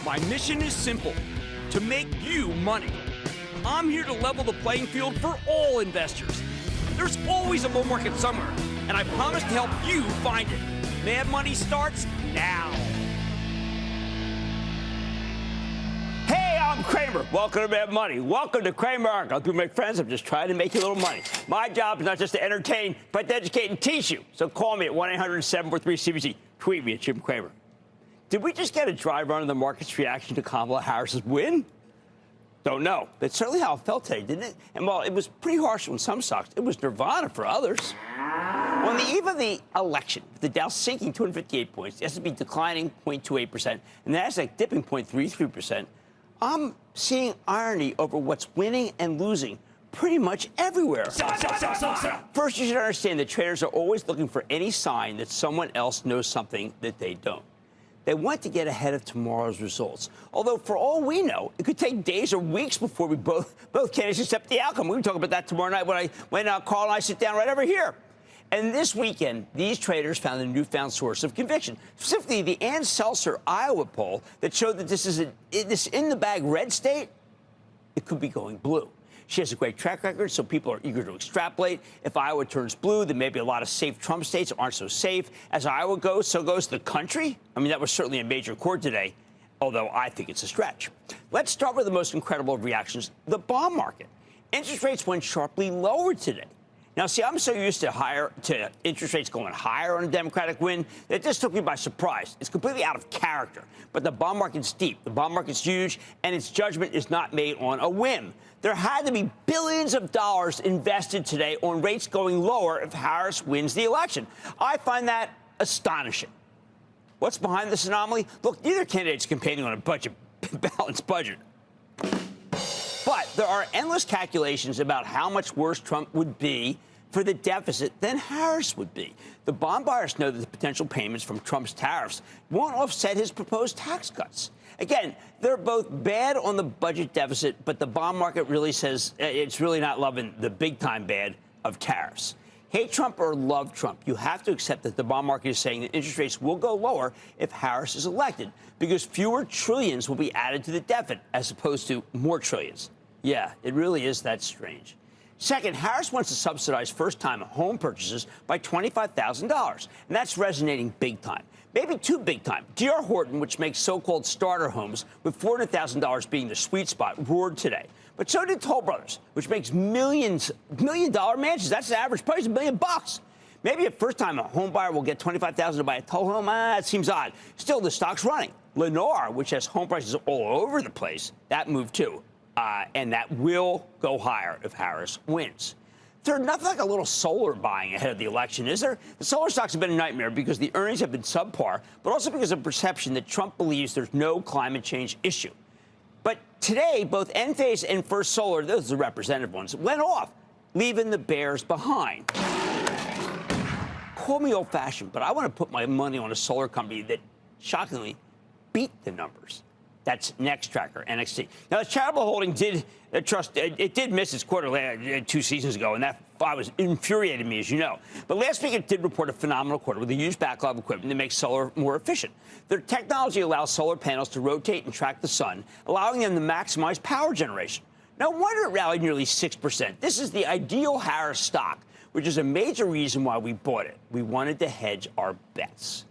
My mission is simple, to make you money. I'm here to level the playing field for all investors. There's always a bull market somewhere, and I promise to help you find it. Mad Money starts now. Hey, I'm Cramer. Welcome to Mad Money. Welcome to Cramer. I'll do make friends. I'm just trying to make you a little money. My job is not just to entertain, but to educate and teach you. So call me at 1-800-743-CNBC. Tweet me at Jim Cramer. Did we just get a dry run of the market's reaction to Kamala Harris's win? Don't know. That's certainly how it felt today, didn't it? And while it was pretty harsh on some stocks, it was nirvana for others. On the eve of the election, the Dow sinking 258 points, the S&P declining 0.28%, and the Nasdaq dipping 0.33%, I'm seeing irony over what's winning and losing pretty much everywhere. First, you should understand that traders are always looking for any sign that someone else knows something that they don't. They want to get ahead of tomorrow's results. Although, for all we know, it could take days or weeks before we both candidates accept the outcome. We can talk about that tomorrow night when Carl and I sit down right over here. And this weekend, these traders found a newfound source of conviction, specifically the Ann Seltzer Iowa poll that showed that this in-the-bag red state, it could be going blue. She has a great track record, so people are eager to extrapolate. If Iowa turns blue, then maybe a lot of safe Trump states aren't so safe. As Iowa goes, so goes the country. I mean, that was certainly a major chord today, although I think it's a stretch. Let's start with the most incredible of reactions, the bond market. Interest rates went sharply lower today. Now, see, I'm so used to interest rates going higher on a Democratic win that this took me by surprise. It's completely out of character. But the bond market's deep. The bond market's huge, and its judgment is not made on a whim. There had to be billions of dollars invested today on rates going lower if Harris wins the election. I find that astonishing. What's behind this anomaly? Look, neither candidate's campaigning on a balanced budget. But there are endless calculations about how much worse Trump would be for the deficit than Harris would be. The bond buyers know that the potential payments from Trump's tariffs won't offset his proposed tax cuts. Again, they're both bad on the budget deficit, but the bond market really says it's really not loving the big-time bad of tariffs. Hate Trump or love Trump, you have to accept that the bond market is saying that interest rates will go lower if Harris is elected, because fewer trillions will be added to the deficit as opposed to more trillions. Yeah, it really is that strange. Second, Harris wants to subsidize first-time home purchases by $25,000, and that's resonating big time. Maybe too big time. D.R. Horton, which makes so-called starter homes, with $400,000 being the sweet spot, roared today. But so did Toll Brothers, which makes million-dollar mansions. That's the average price, $1 million. Maybe a first-time home buyer will get $25,000 to buy a Toll home. It seems odd. Still, the stock's running. Lennar, which has home prices all over the place, that moved too. And that will go higher if Harris wins. Third, nothing like a little solar buying ahead of the election, is there? The solar stocks have been a nightmare because the earnings have been subpar, but also because of perception that Trump believes there's no climate change issue. But today, both Enphase and First Solar, those are the representative ones, went off, leaving the bears behind. Call me old-fashioned, but I want to put my money on a solar company that, shockingly, beat the numbers. That's Nextracker, NXT. Now, the charitable holding did miss its quarter 2 seasons ago, and that was infuriated me, as you know. But last week, it did report a phenomenal quarter with a huge backlog of equipment that makes solar more efficient. Their technology allows solar panels to rotate and track the sun, allowing them to maximize power generation. No wonder it rallied nearly 6%. This is the ideal Harris stock, which is a major reason why we bought it. We wanted to hedge our bets.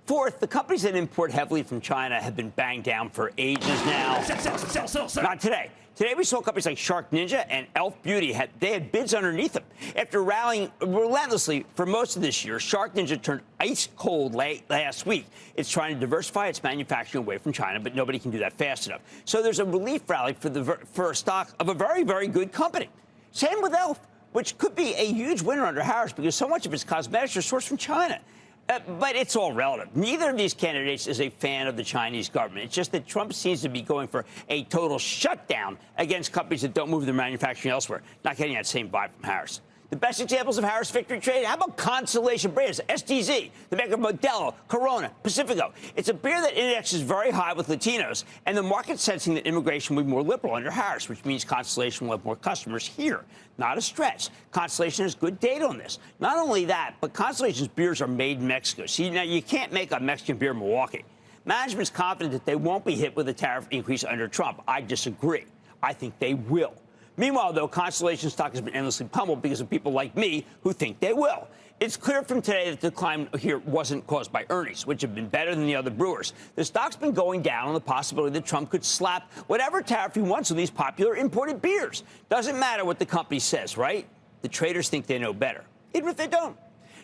Fourth, the companies that import heavily from China have been banged down for ages now. Sell. Not today. Today, we saw companies like Shark Ninja and Elf Beauty. They had bids underneath them. After rallying relentlessly for most of this year, Shark Ninja turned ice cold last week. It's trying to diversify its manufacturing away from China, but nobody can do that fast enough. So there's a relief rally for a stock of a very, very good company. Same with Elf, which could be a huge winner under Harris because so much of its cosmetics are sourced from China. But it's all relative. Neither of these candidates is a fan of the Chinese government. It's just that Trump seems to be going for a total shutdown against companies that don't move their manufacturing elsewhere. Not getting that same vibe from Harris. The best examples of Harris victory trade, how about Constellation Brands, STZ, the maker of Modelo, Corona, Pacifico? It's a beer that indexes very high with Latinos, and the market's sensing that immigration will be more liberal under Harris, which means Constellation will have more customers here. Not a stretch. Constellation has good data on this. Not only that, but Constellation's beers are made in Mexico. See, now you can't make a Mexican beer in Milwaukee. Management's confident that they won't be hit with a tariff increase under Trump. I disagree. I think they will. Meanwhile, though, Constellation stock has been endlessly pummeled because of people like me who think they will. It's clear from today that the decline here wasn't caused by earnings, which have been better than the other brewers. The stock's been going down on the possibility that Trump could slap whatever tariff he wants on these popular imported beers. Doesn't matter what the company says, right? The traders think they know better, even if they don't.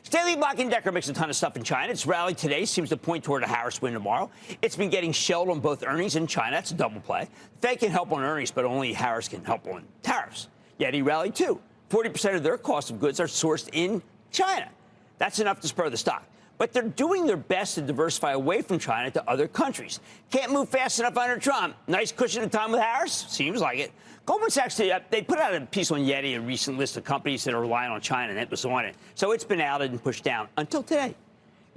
Stanley Black & Decker makes a ton of stuff in China. Its rally today seems to point toward a Harris win tomorrow. It's been getting shelled on both earnings in China. That's a double play. The Fed can help on earnings, but only Harris can help on tariffs. Yet he rallied too. 40% of their cost of goods are sourced in China. That's enough to spur the stock. But they're doing their best to diversify away from China to other countries. Can't move fast enough under Trump. Nice cushion of time with Harris? Seems like it. Goldman Sachs, they put out a piece on Yeti, a recent list of companies that are relying on China, and it was on it. So it's been outed and pushed down until today.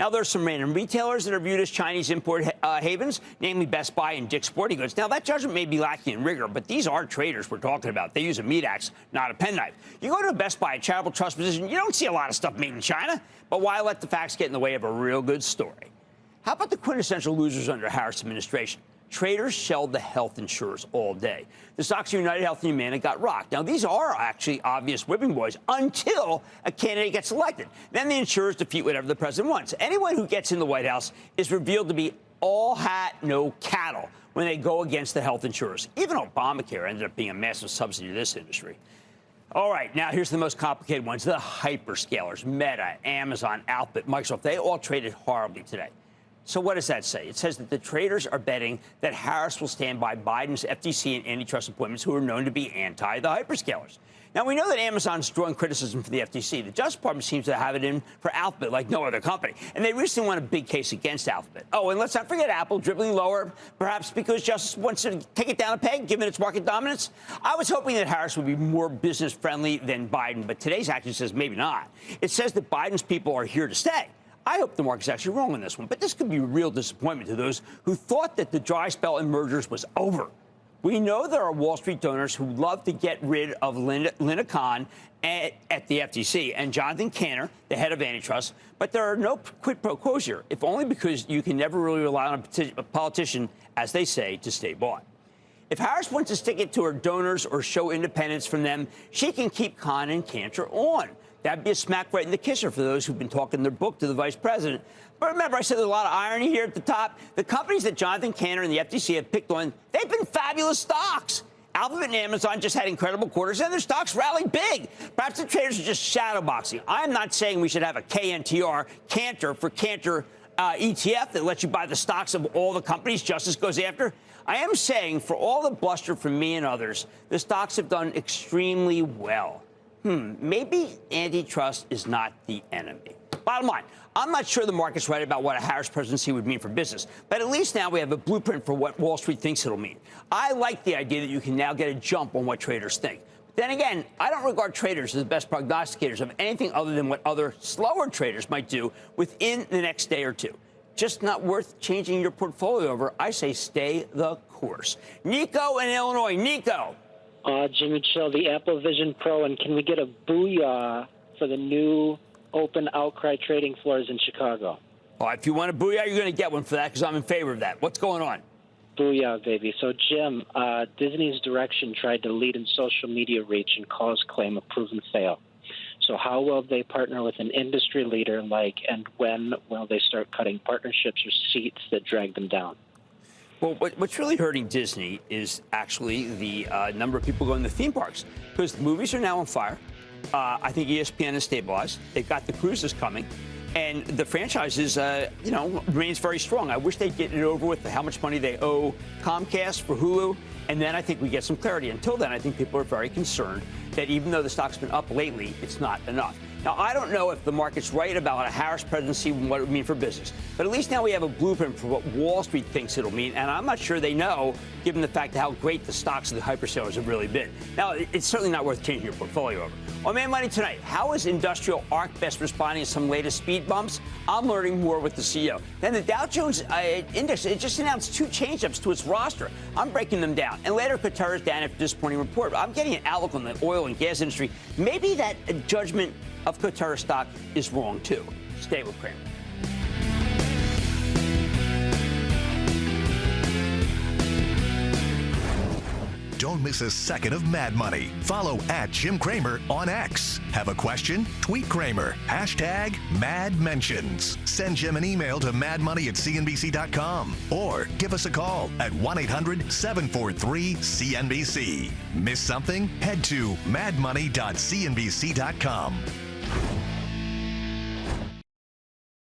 Now, there's some random retailers that are viewed as Chinese import havens, namely Best Buy and Dick's Sporting Goods. Now, that judgment may be lacking in rigor, but these are traders we're talking about. They use a meat axe, not a penknife. You go to a Best Buy, a charitable trust position, you don't see a lot of stuff made in China. But why let the facts get in the way of a real good story? How about the quintessential losers under Harris administration? Traders shelled the health insurers all day. The stocks of United Health and Humana got rocked. Now, these are actually obvious whipping boys until a candidate gets elected. Then the insurers defeat whatever the president wants. Anyone who gets in the White House is revealed to be all hat, no cattle when they go against the health insurers. Even Obamacare ended up being a massive subsidy to this industry. All right, now here's the most complicated ones. The hyperscalers, Meta, Amazon, Alphabet, Microsoft, they all traded horribly today. So what does that say? It says that the traders are betting that Harris will stand by Biden's FTC and antitrust appointments, who are known to be anti the hyperscalers. Now, we know that Amazon's drawing criticism from the FTC. The Justice Department seems to have it in for Alphabet like no other company. And they recently won a big case against Alphabet. Oh, and let's not forget Apple dribbling lower, perhaps because Justice wants to take it down a peg, given its market dominance. I was hoping that Harris would be more business-friendly than Biden, but today's action says maybe not. It says that Biden's people are here to stay. I hope the market's actually wrong on this one, but this could be a real disappointment to those who thought that the dry spell in mergers was over. We know there are Wall Street donors who love to get rid of Lina Khan at the FTC and Jonathan Cantor, the head of antitrust, but there are no quid pro quos here, if only because you can never really rely on a politician, as they say, to stay bought. If Harris wants to stick it to her donors or show independence from them, she can keep Khan and Cantor on. That'd be a smack right in the kisser for those who've been talking their book to the vice president. But remember, I said there's a lot of irony here at the top. The companies that Jonathan Cantor and the FTC have picked on, they've been fabulous stocks. Alphabet and Amazon just had incredible quarters, and their stocks rallied big. Perhaps the traders are just shadowboxing. I'm not saying we should have a KNTR, Cantor, for Cantor ETF that lets you buy the stocks of all the companies Justice goes after. I am saying, for all the bluster from me and others, the stocks have done extremely well. Maybe antitrust is not the enemy. Bottom line, I'm not sure the market's right about what a Harris presidency would mean for business, but at least now we have a blueprint for what Wall Street thinks it'll mean. I like the idea that you can now get a jump on what traders think. Then again, I don't regard traders as the best prognosticators of anything other than what other slower traders might do within the next day or two. Just not worth changing your portfolio over. I say stay the course. Nico in Illinois. Nico. Jimmy Chill, the Apple Vision Pro, and can we get a booyah for the new open outcry trading floors in Chicago? Oh, if you want a booyah, you're going to get one for that because I'm in favor of that. What's going on? Booyah, baby. So, Jim, Disney's direction tried to lead in social media reach and cause claim a proven fail. So how will they partner with an industry leader and when will they start cutting partnerships or seats that drag them down? Well, what's really hurting Disney is actually the number of people going to theme parks, because the movies are now on fire. I think ESPN is stabilized. They've got the cruises coming, and the franchise is, remains very strong. I wish they'd get it over with how much money they owe Comcast for Hulu, and then I think we get some clarity. Until then, I think people are very concerned that even though the stock's been up lately, it's not enough. Now, I don't know if the market's right about a Harris presidency and what it would mean for business, but at least now we have a blueprint for what Wall Street thinks it'll mean, and I'm not sure they know, given the fact how great the stocks of the hyperscalers have really been. Now, it's certainly not worth changing your portfolio over. On Man Money tonight, how is industrial ARC best responding to some latest speed bumps? I'm learning more with the CEO. Then the Dow Jones Index, it just announced 2 change-ups to its roster. I'm breaking them down. And later, Qatar is down after a disappointing report. I'm getting an outlook on the oil and gas industry. Maybe that judgment of Qatar stock is wrong, too. Stay with Cramer. miss a second of Mad Money. Follow @Jim Cramer on X. Have a question? Tweet Cramer. #MadMentions. Send Jim an email to madmoney@cnbc.com or give us a call at 1-800-743-CNBC. Miss something? Head to madmoney.cnbc.com.